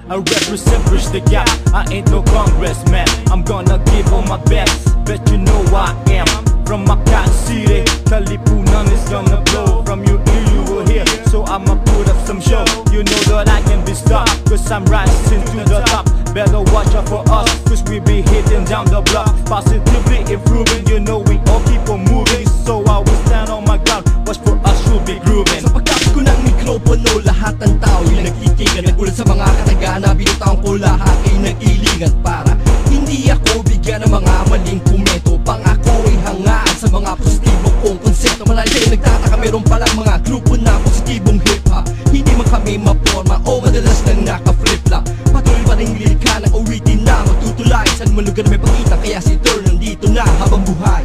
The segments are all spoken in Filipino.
I represent bridge the gap. I ain't no congressman, I'm gonna give all my best. Bet you know I am from Macau City. Kalipunan is gonna blow. From your ear you will hear, so I'ma put up some show. You know that I can be stopped, cause I'm rising to the top. Better watch out for us, cause we be hitting down the block. Positively improving, you know we all keep on moving. So I will stand on my ground, watch for us, we'll be grooving. Sa pagkapit ko ng mikropono, lahat ng tao yung nagtitigan. Nagulat sa mga katagana, binutaon ko lahat ay nag-ilingan. Para hindi ako bigyan ng mga maling komento. Pangako ay hangaan sa mga positibo kong konsepto. Marami kayo nagtataka, meron palang mga grupo na positibong hip-hop. Hindi man kami maporma o madalas nang naka-flip-flop. Patuloy pa rin lirika ng awitin na matutulay. Saan man lugar may pakita, kaya si Tur nandito na habang buhay.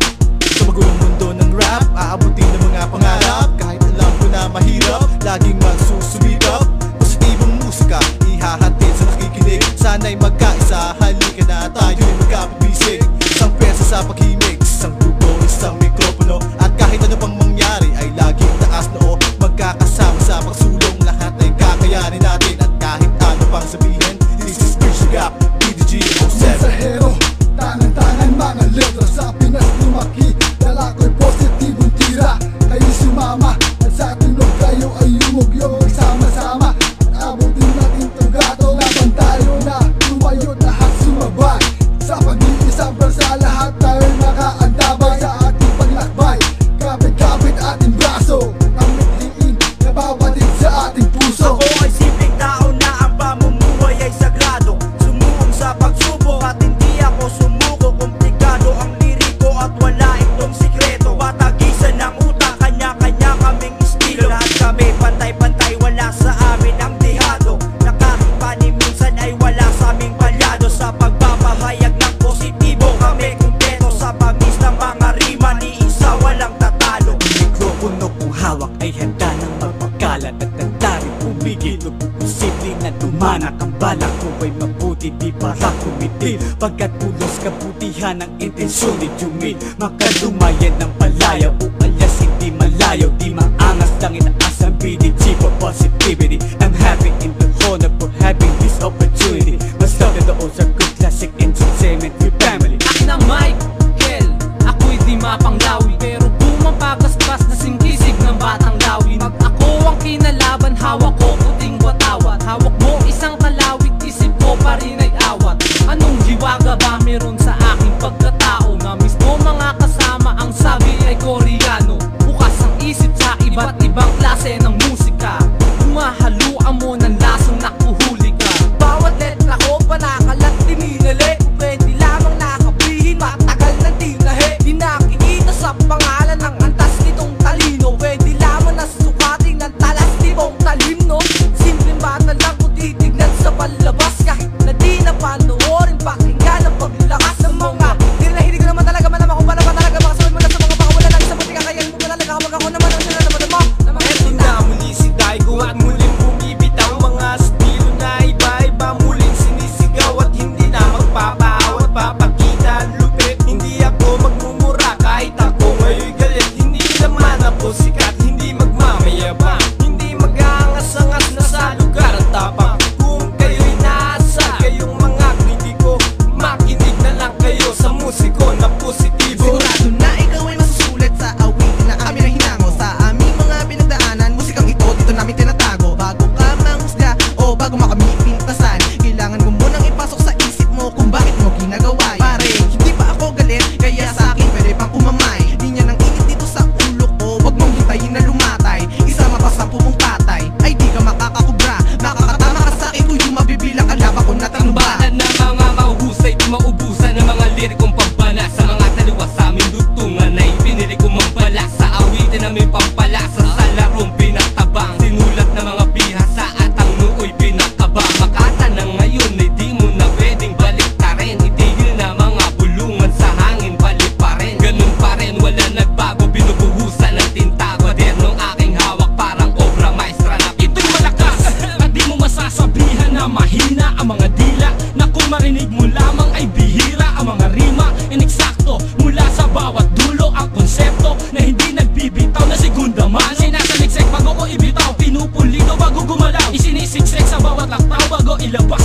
Sa magulong mundo ng rap, aabutin ng mga pangarap. Kahit alam ko na mahirap, laging magsusumikap. Positibong musika, ihahatid sa nakikinig. Sana'y magkaisa, halika na tayo'y magkapabisig. Isang pesa sa paghimig, isang grupo, isang mikropono. At kahit ano pang mangyari, ay laging taas noo. Magkakasama sa pagsulong, lahat ay kakayanin natin. At kahit ano pang sabihin, this is Bridge the Gap, BDG 07. Mensahero, tangan-tangan mga letra sa Pinas lumaki. Dala ko'y positibong tira, kayo sumama. At sa tunog kayo ay yumugyo, sama-sama. At abutin natin itong gato, laban tayo na lumayo, lahat sumabay. Sa pag-iisang bansa, lahat tayo'y nakaantabay. Sa ating paglakbay, kapit-kapit ating braso. Ang mithiin na babatid sa ating puso. Ako ay simpleng tao na ang pamumuhay ay sagrado. Sumuong sa pagsubok at hindi ako sumuko. Komplikado ang liriko at wala itong sikreto. Patagisan ng utak, kanya-kanya kaming estilo. Lahat kami pantay-pantay, wala sa amin ang dihado. Nakakipani minsan ay wala sa aming palyado. Sa pagpapahayag ng positibo kami kumpleto. Sa pangis ng mga rima, ni isa walang tatalo. Mikropono kung hawak ay handa ng magpakalat. At handa rin pumigil o posible na tumanak. Ang balak ko ay mabuti, di para kumitil. Pagkat pulos kabutihan ang intensyon ni Jumil. Makalumayan ng palaya o alyas hindi malayo. Di maangas lang itaas ang BDG for positivity. I'm happy in the honor for having this opportunity. Mas love na doon sa good classic entertainment with family. Akin ang Michael, ako'y di mapanglawi. Pero bumapagaspas na singkisig ng batang lawi. Pag ako ang kinalaban, hawak ko puting watawat. Hawak mo isang kalawit, isip ko pa rin ay awat. Anong hiwaga ba meron sa aking pagkatao? Na mismo mga kasama ang sabi ay koreano. Bukas ang isip sa iba't ibang klase ng musika. Humahaluan mo ng lasang nakuhuli ka. Bawat letra ko panakalat, tininali. Pwede lamang nakabihin, matagal na tinahe. Di nakikita sa pangalan ng antas nitong talino. Pwede lamang nasusukating ng talas nitong talino. Simpleng bata lang kung titignan sa palabas. Kahit na di na panoorin, pakinggan ang paglakas ng mga dinahilig ko naman talaga, malaman kung paano ba talaga. Baka sabihin mo lang sa mga pakawala lang sa buti kakayanin mo talaga. Kapag ako naman ang sinanaman mo. Eto na muli si Daigo at muling bumibitaw. Mga estilo na iba-iba muling sinisigaw. At hindi na magpapaawat, papakita ang lupit. Hindi ako magmumura kahit ako ngayon'y galit. Hindi naman ako sikat, hindi magmamayabang. Hindi mag-aangas-angas na sa lugar ang tapang. Kung kayo'y naasa, kayong mga kritiko, makinig na lang kayo sa musiko na positibo. Sigurado na ikaw ay masusulit sa awitin na amin ang hinango. Sa aming mga pinagdaanan, musikang ito dito namin tinatago. Bago ka manghusga o bago makamit pintasan, kailangan mo munang ipasok sa isip mo kung bakit mo ginagawa. Pare, hindi pa ako galit, kaya sa akin pwede pang umamay. Linya ng init dito sa ulo ko, wag mong hintayin na lumatay. Isama pa sa pumong patay, ay di ka makakakubra. Makakatama ka sa akin kung yung mabibilang kalaba ko natingba. Tambalan na mga mahuhusay, di maubusan ng mga lirikong pampala. Sa mga taliwa sa aming dutungan ay pinili kong mampala. Sa awitin namin pampalasa, sa larong pinatabang. Sinulat na mga bihasa at ang nooy pinakabang. Makata na ngayon ay di mo na pwedeng balik ta rin. Itigil na mga bulungan sa hangin, balik pa rin. Ganun pa rin, wala nagbago, binubuhusan ng tinta. Kwadernong aking hawak parang obra maestra na ito'y malakas. At di mo masasabihan na mahina ang mga dila, na kung marinig mo lamang ay bihira. Ang mga rima ineksakto mula sa bawat dulo. Ang konsepto na hindi nagbibitaw na segunda mano. Sinasaliksik bago ko ibitaw, pinupulido bago gumalaw. Isinisiksik sa bawat laktaw bago ilabas.